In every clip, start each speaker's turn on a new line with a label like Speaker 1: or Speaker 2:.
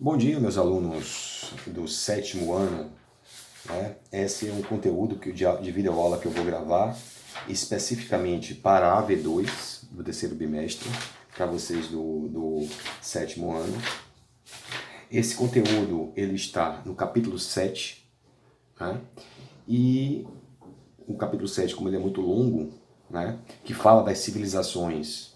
Speaker 1: Bom dia, meus alunos do sétimo ano, né? Esse é um conteúdo de videoaula que eu vou gravar especificamente para a AV2 do terceiro bimestre, para vocês do sétimo ano. Esse conteúdo ele está no capítulo 7, né? E o capítulo 7, como ele é muito longo, né? Que fala das civilizações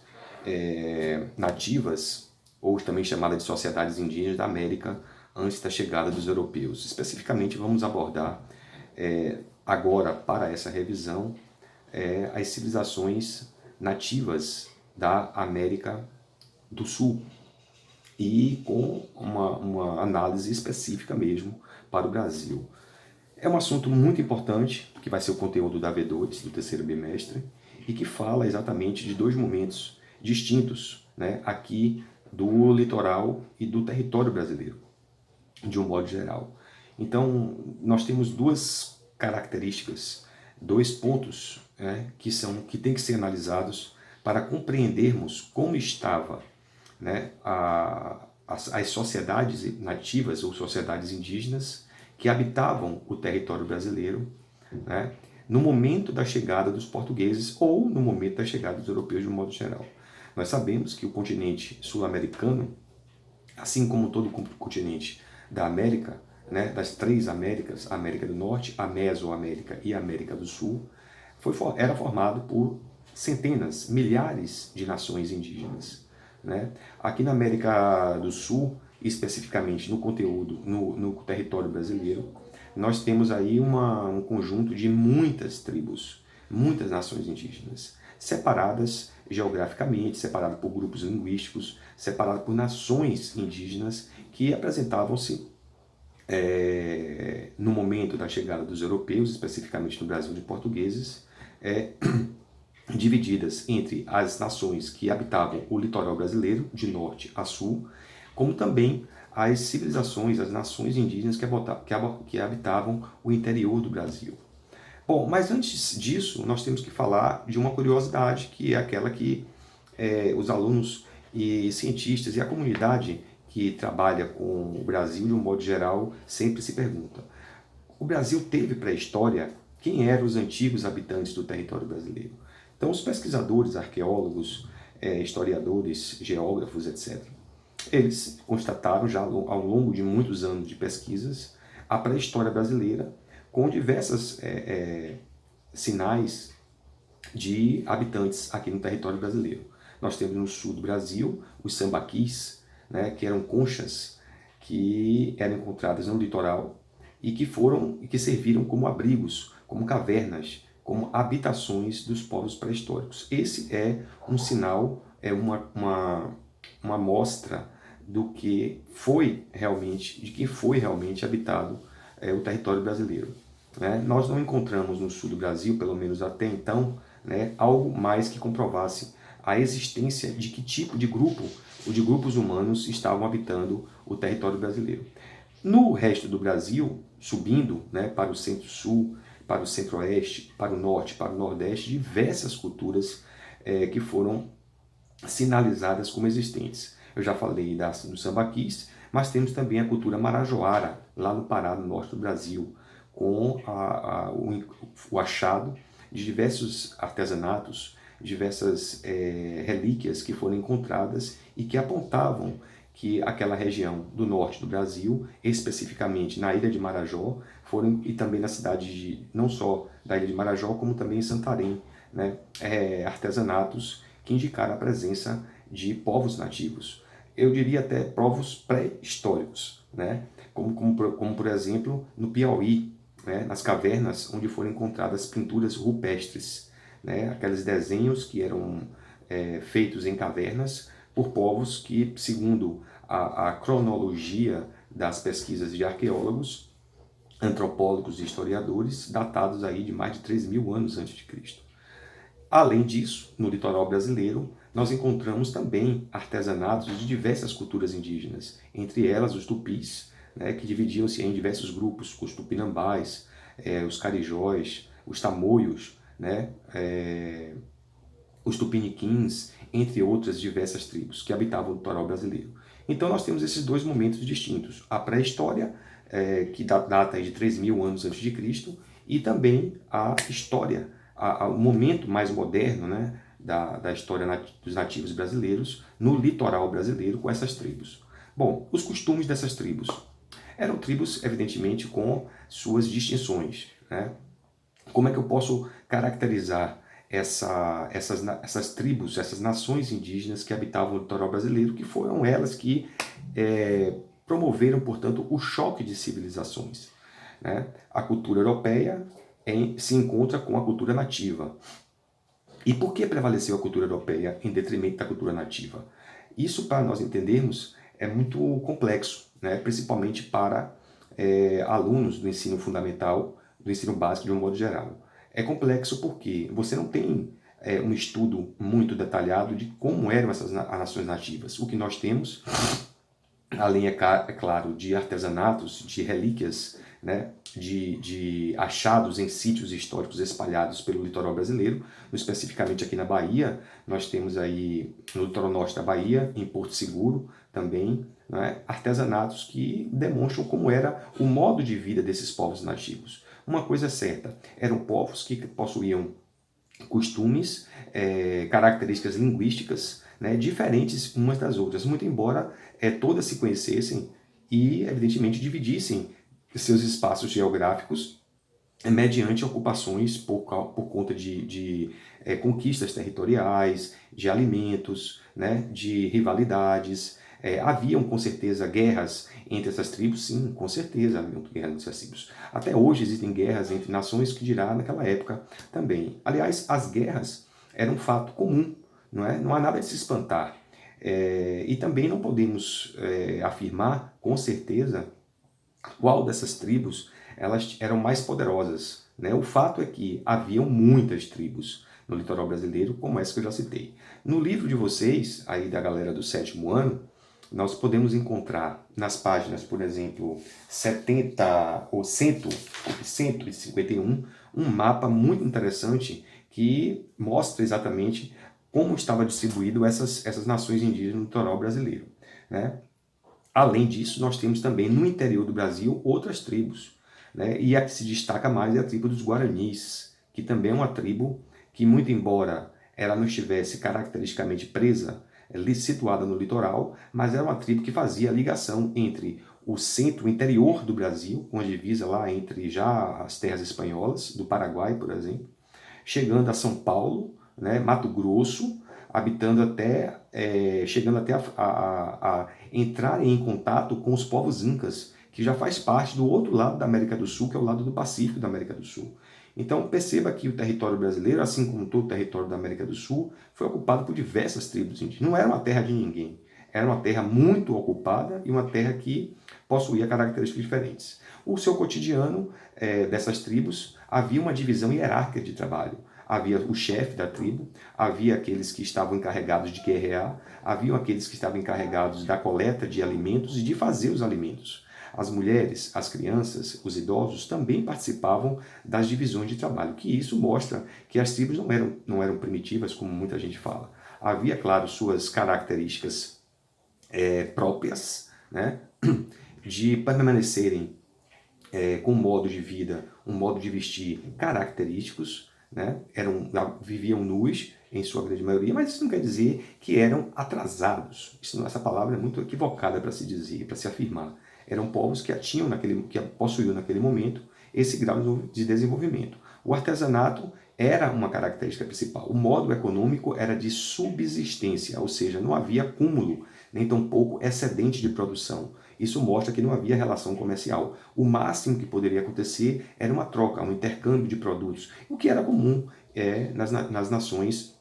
Speaker 1: nativas, ou também chamada de sociedades indígenas da América, antes da chegada dos europeus. Especificamente, vamos abordar agora, para essa revisão, as civilizações nativas da América do Sul, e com uma análise específica mesmo para o Brasil. É um assunto muito importante, que vai ser o conteúdo da V2, do terceiro bimestre, e que fala exatamente de dois momentos distintos, né, aqui do litoral e do território brasileiro, de um modo geral. Então, nós temos duas características, dois pontos, né, que têm que ser analisados para compreendermos como estava, né, as sociedades nativas ou sociedades indígenas que habitavam o território brasileiro, né, no momento da chegada dos portugueses ou no momento da chegada dos europeus de um modo geral. Nós sabemos que o continente sul-americano, assim como todo o continente da América, né, das três Américas, a América do Norte, a Mesoamérica e a América do Sul, era formado por centenas, milhares de nações indígenas. Né? Aqui na América do Sul, especificamente no conteúdo, no território brasileiro, nós temos aí um conjunto de muitas tribos, muitas nações indígenas, separadas geograficamente, separadas por grupos linguísticos, separadas por nações indígenas que apresentavam-se no momento da chegada dos europeus, especificamente no Brasil de portugueses, divididas entre as nações que habitavam o litoral brasileiro, de norte a sul, como também as civilizações, as nações indígenas que habitavam o interior do Brasil. Bom, mas antes disso, nós temos que falar de uma curiosidade, que é aquela que os alunos e cientistas e a comunidade que trabalha com o Brasil de um modo geral sempre se pergunta. O Brasil teve pré-história? Quem eram os antigos habitantes do território brasileiro? Então, os pesquisadores, arqueólogos, historiadores, geógrafos, etc., eles constataram já ao longo de muitos anos de pesquisas a pré-história brasileira com diversos sinais de habitantes aqui no território brasileiro. Nós temos no sul do Brasil os sambaquis, né, que eram conchas que eram encontradas no litoral e que serviram como abrigos, como cavernas, como habitações dos povos pré-históricos. Esse é um sinal, é uma mostra do que foi realmente, de quem foi realmente habitado o território brasileiro. Né? Nós não encontramos no sul do Brasil, pelo menos até então, né, algo mais que comprovasse a existência de que tipo de grupo ou de grupos humanos estavam habitando o território brasileiro. No resto do Brasil, subindo, né, para o centro-sul, para o centro-oeste, para o norte, para o nordeste, diversas culturas que foram sinalizadas como existentes. Eu já falei dos sambaquis, mas temos também a cultura marajoara, lá no Pará, no norte do Brasil, com o achado de diversos artesanatos, diversas relíquias que foram encontradas e que apontavam que aquela região do norte do Brasil, especificamente na ilha de Marajó, e também na cidade não só da ilha de Marajó, como também em Santarém, né, artesanatos que indicaram a presença de povos nativos. Eu diria até povos pré-históricos, né, como por exemplo no Piauí, né, nas cavernas onde foram encontradas pinturas rupestres, né, aqueles desenhos que eram feitos em cavernas por povos que, segundo a cronologia das pesquisas de arqueólogos, antropólogos e historiadores, datados aí de mais de 3.000 anos antes de Cristo. Além disso, no litoral brasileiro, nós encontramos também artesanatos de diversas culturas indígenas, entre elas os tupis, né, que dividiam-se em diversos grupos, os tupinambás, os carijóis, os tamoios, né, os tupiniquins, entre outras diversas tribos que habitavam o litoral brasileiro. Então nós temos esses dois momentos distintos. A pré-história, que data aí de 3.000 anos antes de Cristo, e também a história, o momento mais moderno, né, da história dos nativos brasileiros no litoral brasileiro com essas tribos. Bom, os costumes dessas tribos. Eram tribos, evidentemente, com suas distinções, né? Como é que eu posso caracterizar essas tribos, essas nações indígenas que habitavam o litoral brasileiro, que foram elas que promoveram, portanto, o choque de civilizações, né? A cultura europeia se encontra com a cultura nativa. E por que prevaleceu a cultura europeia em detrimento da cultura nativa? Isso, para nós entendermos, é muito complexo, né? Principalmente para alunos do ensino fundamental, do ensino básico de um modo geral. É complexo porque você não tem um estudo muito detalhado de como eram essas nações nativas. O que nós temos, além, é claro, de artesanatos, de relíquias, né, de achados em sítios históricos espalhados pelo litoral brasileiro, especificamente aqui na Bahia, nós temos aí no litoral norte da Bahia, em Porto Seguro também, né, artesanatos que demonstram como era o modo de vida desses povos nativos. Uma coisa é certa, eram povos que possuíam costumes, características linguísticas, né, diferentes umas das outras, muito embora todas se conhecessem e, evidentemente, dividissem seus espaços geográficos mediante ocupações por conta de conquistas territoriais, de alimentos, né, de rivalidades. Haviam, com certeza, guerras entre essas tribos? Sim, com certeza haviam guerras entre essas tribos. Até hoje existem guerras entre nações, que dirá naquela época também. Aliás, as guerras eram um fato comum, não é? Não há nada de se espantar. E também não podemos afirmar, com certeza, qual dessas tribos elas eram mais poderosas, né? O fato é que haviam muitas tribos no litoral brasileiro, como essa que eu já citei. No livro de vocês, aí da galera do 7º ano, nós podemos encontrar nas páginas, por exemplo, 70 ou 151, um mapa muito interessante que mostra exatamente como estava distribuído essas nações indígenas no litoral brasileiro, né? Além disso, nós temos também no interior do Brasil outras tribos, né? E a que se destaca mais é a tribo dos Guaranis, que também é uma tribo que, muito embora ela não estivesse caracteristicamente presa, situada no litoral, mas era uma tribo que fazia a ligação entre o centro, o interior do Brasil, com a divisa lá entre já as terras espanholas, do Paraguai, por exemplo, chegando a São Paulo, né, Mato Grosso, habitando até, chegando até a entrar em contato com os povos incas, que já faz parte do outro lado da América do Sul, que é o lado do Pacífico da América do Sul. Então perceba que o território brasileiro, assim como todo o território da América do Sul, foi ocupado por diversas tribos indígenas. Não era uma terra de ninguém, era uma terra muito ocupada e uma terra que possuía características diferentes. O seu cotidiano dessas tribos, havia uma divisão hierárquica de trabalho. Havia o chefe da tribo, havia aqueles que estavam encarregados de guerrear, havia aqueles que estavam encarregados da coleta de alimentos e de fazer os alimentos. As mulheres, as crianças, os idosos também participavam das divisões de trabalho, que isso mostra que as tribos não eram primitivas, como muita gente fala. Havia, claro, suas características próprias, né, de permanecerem com um modo de vida, um modo de vestir característicos, né? Viviam nus, em sua grande maioria, mas isso não quer dizer que eram atrasados. Essa palavra é muito equivocada para se dizer, para se afirmar. Eram povos que possuíam naquele momento esse grau de desenvolvimento. O artesanato era uma característica principal. O modo econômico era de subsistência, ou seja, não havia acúmulo, nem tampouco excedente de produção. Isso mostra que não havia relação comercial. O máximo que poderia acontecer era uma troca, um intercâmbio de produtos, o que era comum nas nações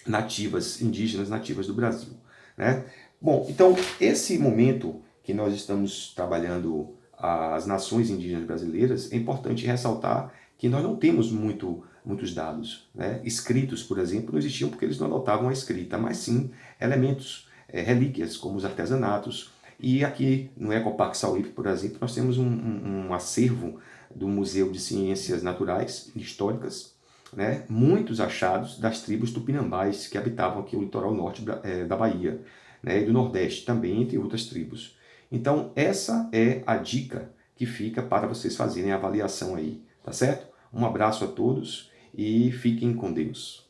Speaker 1: nativas, indígenas nativas do Brasil, né? Bom, então esse momento que nós estamos trabalhando as nações indígenas brasileiras, é importante ressaltar que nós não temos muitos dados, né? Escritos, por exemplo, não existiam porque eles não adotavam a escrita, mas sim elementos, relíquias, como os artesanatos. E aqui no Ecoparque Sauípe, por exemplo, nós temos um acervo do Museu de Ciências Naturais e Históricas, né? Muitos achados das tribos tupinambás que habitavam aqui o litoral norte da Bahia. né, e do Nordeste também, entre outras tribos. Então, essa é a dica que fica para vocês fazerem a avaliação aí, tá certo? Um abraço a todos e fiquem com Deus.